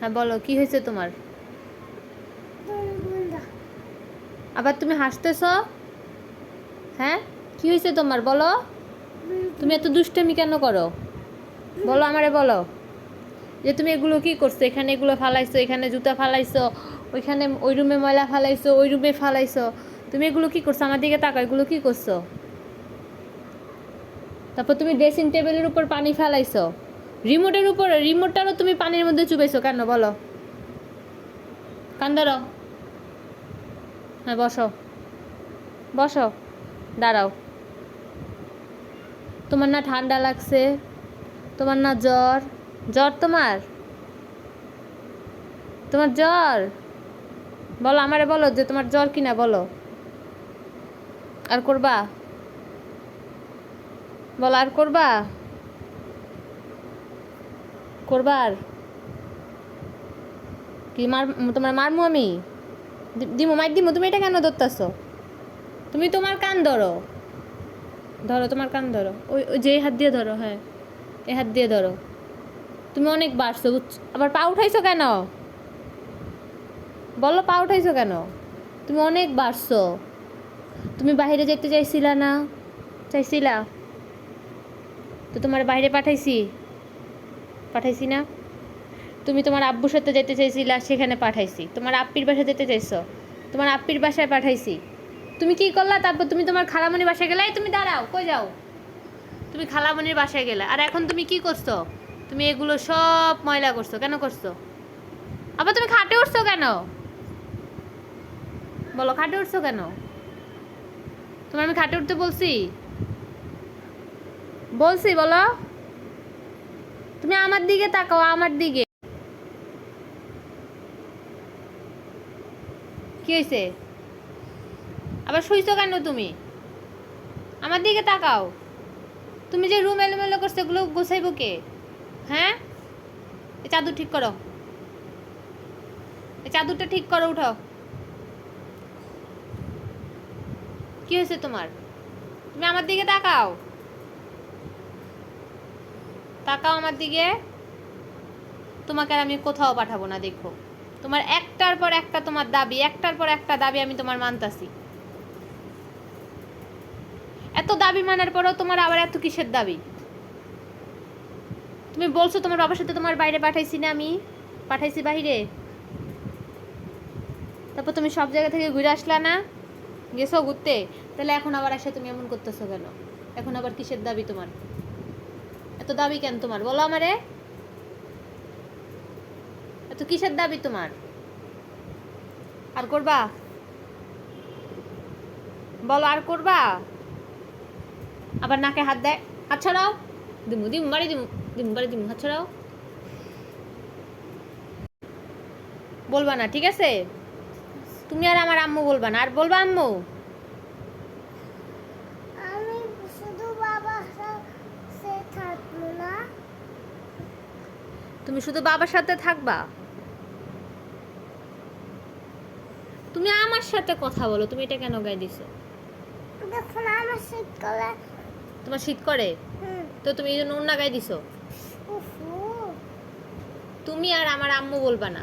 হ্যাঁ বলো, কি হয়েছে তোমার? আবার তুমি হাসতেছ? হ্যাঁ, কি হয়েছে তোমার বলো? তুমি এত দুষ্টামি কেন করো? বলো আমারে, বলো যে তুমি এগুলো কি করছো? এখানে এগুলো ফালাইছো, এখানে জুতা ফালাইছো, ওইখানে ওই রুমে ময়লা ফালাইছো, ওই রুমে ফালাইছো। তুমি এগুলো কি করছো? আমার দিকে তাকাও, এগুলো কি করছো? তারপর তুমি ড্রেসিং টেবিলের উপর পানি ফালাইছো, রিমোটের উপর, রিমোটটারও তুমি পানির মধ্যে চুবাইছো কেন বলো? কান ধরো। হ্যাঁ বসো, বসো, দাঁড়াও। তোমার না ঠান্ডা লাগছে? তোমার না জ্বর? জ্বর তোমার? তোমার জ্বর? বলো আমারে, বলো যে তোমার জ্বর কিনা বলো। আর করবা? বলো আর করবা? করবা আর কি? তোমার মারমু আমি? দিমু, মাইর দিমু? তুমি এটা কেন ধরতেছো? তুমি তোমার কান ধরো, ধরো তোমার কান ধরো, ওই ওই যে হাত দিয়ে ধরো, হ্যাঁ এই হাত দিয়ে ধরো। তুমি অনেক বাড়ছো, আবার পা উঠাইছো কেন? বলো পা উঠাইছো কেন? তুমি অনেক বাড়ছো। তুমি বাইরে যেতে চাইছিলা না? চাইছিলা তো তোমার বাইরে পাঠাইছি, পাঠাইছি না? তুমি তোমার আব্বুর সাথে যেতে চাইছিলা, সেখানে পাঠাইছি। তোমার আপ্পির বাসায় যেতে চাইছো, তোমার আপ্পির বাসায় পাঠাইছি। তুমি কি করলা? তারপর তুমি তোমার খালামণির বাসায় গেলে। এই তুমি দাঁড়াও, কই যাও? তুমি খালামণির বাসায় গেলে, আর এখন তুমি কি করছো? তুমি এগুলো সব ময়লা করছো, কেন করছো? আবার তুমি খাটে উঠছো কেন? বলো খাটে উঠছো কেন? তোমার আমি খাটে উঠতে বলছি? বলছি বলো। তুমি আমার দিকে তাকাও, আমার দিকে। কি হয়েছে? আবার শুইছো কেন তুমি? আমার দিকে তাকাও। তুমি যে রুম এলোমেলো করছো, এগুলো গোছাইবো কে? হ্যাঁ, এই চাদর ঠিক করো, এই চাদরটা ঠিক করো, উঠাও। কি হয়েছে তোমার? তুমি আমার দিকে তাকাও, তাকাও আমার দিকে। তোমাকে আর আমি কোথাও পাঠাবো না, দেখো। তোমার একটার পর একটা তোমার দাবি, একটার পর একটা দাবি আমি তোমার মানতাছি। এত দাবি মানার পরেও তোমার আবার এত কিসের দাবি? তুমি বলছো তোমার বাবার সাথে তোমার বাইরে পাঠাইছি না? আমি পাঠাইছি বাইরে। তারপর তুমি সব জায়গা থেকে ঘুরে আসলা না? গেছো ঘুরতে? তাহলে এখন আবার এসে তুমি এমন করতেছো কেন? এখন আবার কিসের দাবি তোমার? এত দাবি কেন তোমার বলো আমারে? এত কিসের দাবি তোমার? আর করবা? বলো আর করবা? আবার নাকে হাত দেয়, হাত ছড়াও। দিমু দিমু বাড়ি দিমু, দিমু বাড়ি দিমু, হাত ছড়াও। বলবা না, ঠিক আছে? তুমি আর আমার আম্মু বলবা না। আর বলবা আম্মু? আমি শুধু বাবার সাথে থাকবো না। তুমি শুধু বাবার সাথে থাকবা? তুমি আমার সাথে কথা বলো, তুমি এটা কেন গায়ে দিছো? দেখুন আমার শীত করে। তোমার শীত করে? তো তুমি এই জন্য ওন্না গায়ে দিছো? তুমি আর আমার আম্মু বলবা না।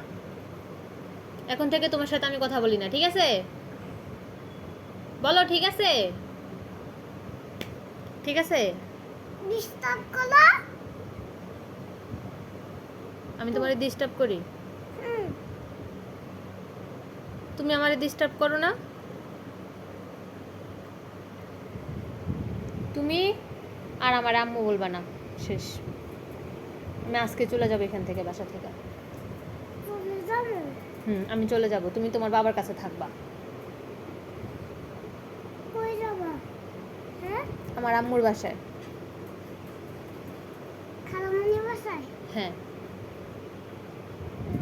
এখন থেকে তোমার সাথে আমি কথা বলি না, ঠিক আছে? বলো ঠিক আছে? ঠিক আছে? ডিস্টার্ব করো। আমি তোমারে ডিস্টার্ব করি? তুমি আমারে ডিস্টার্ব করো না। তুমি আর আমার আম্মু বলবা না, শেষ। আমি আজকে চলে যাবো এখান থেকে, বাসা থেকে। চলে যাবো। আমি চলে যাব, তুমি তোমার বাবার কাছে থাকবা। কই যাবা? হ্যাঁ, আমার আম্মুর বাসায়। খালামণি বাসায়? হ্যাঁ।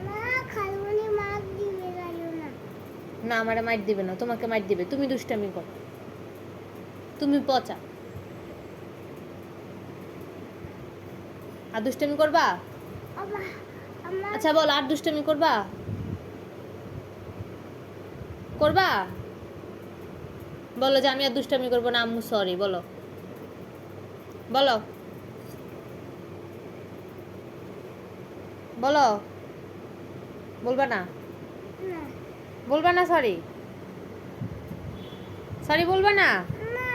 না, খালামণি মাছ দিবে, যাইও না। না, আমারে মাইর দিবে না, তোমাকে মাইর দিবে। তুমি দুষ্টামি করো, তুমি পচা। আর দুষ্টামি করবা? আবার আমার আচ্ছা বল, আর দুষ্টামি করবা? করবা? বলো যে আমি আর দুষ্টামি করবো না, আম্মু সরি বলো। বলো, বলো। বলবা না? না বলবা না সরি? সরি বলবা না? না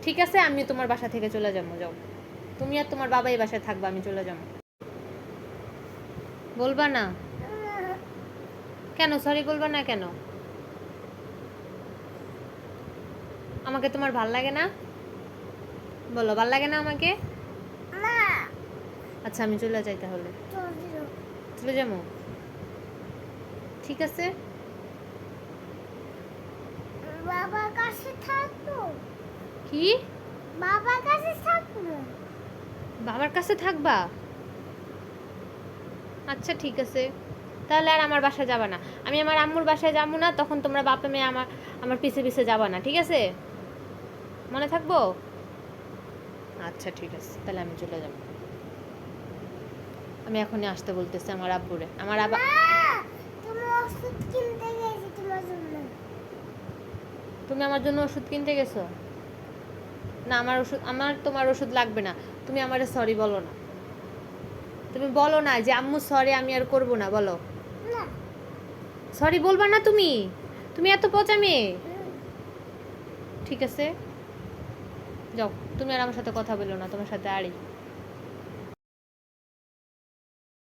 ঠিক আছে, আমি তোমার বাসা থেকে চলে যাবো, যাও। তুমি আর তোমার বাবা এই বাসায় থাকবা, আমি চলে যাবো। বলবা না? কেন সরি বলবা না কেন? আমাকে তোমার ভাল লাগে না? বলো, ভাল লাগে না আমাকে? না আচ্ছা, আমি চলে যাই তাহলে। চলে যাবো? ঠিক আছে। বাবার কাছে থাকবো, কি? বাবার কাছে থাকবো। বাবার কাছে থাকবা? আচ্ছা ঠিক আছে, তাহলে আর আমার বাসায় যাবা না। আমি আমার আম্মুর বাসায় যাবো না, তখন তোমরা বাপে মেয়ে আমার আমার পিছে পিছে যাবা না, ঠিক আছে? মনে থাকবো? আচ্ছা ঠিক আছে, তাহলে আমি চলে যাব। আমি এখনই আসতে বলতেছি আমার আব্বুরে। আমার আব্বা মা, তুমি ওষুধ কিনতে গেছি তোমার জন্য। তুমি আমার জন্য ওষুধ কিনতে গেছো? না, আমার তোমার ওষুধ লাগবে না। তুমি আমারে সরি বলো না। তুমি বলো না যে আম্মু সরি, আমি আর করব না, বলো। না সরি বলবা না তুমি? তুমি এত পচা মেয়ে। ঠিক আছে, যাও। তুমি আর আমার সাথে কথা বলো না, তোমার সাথে আরই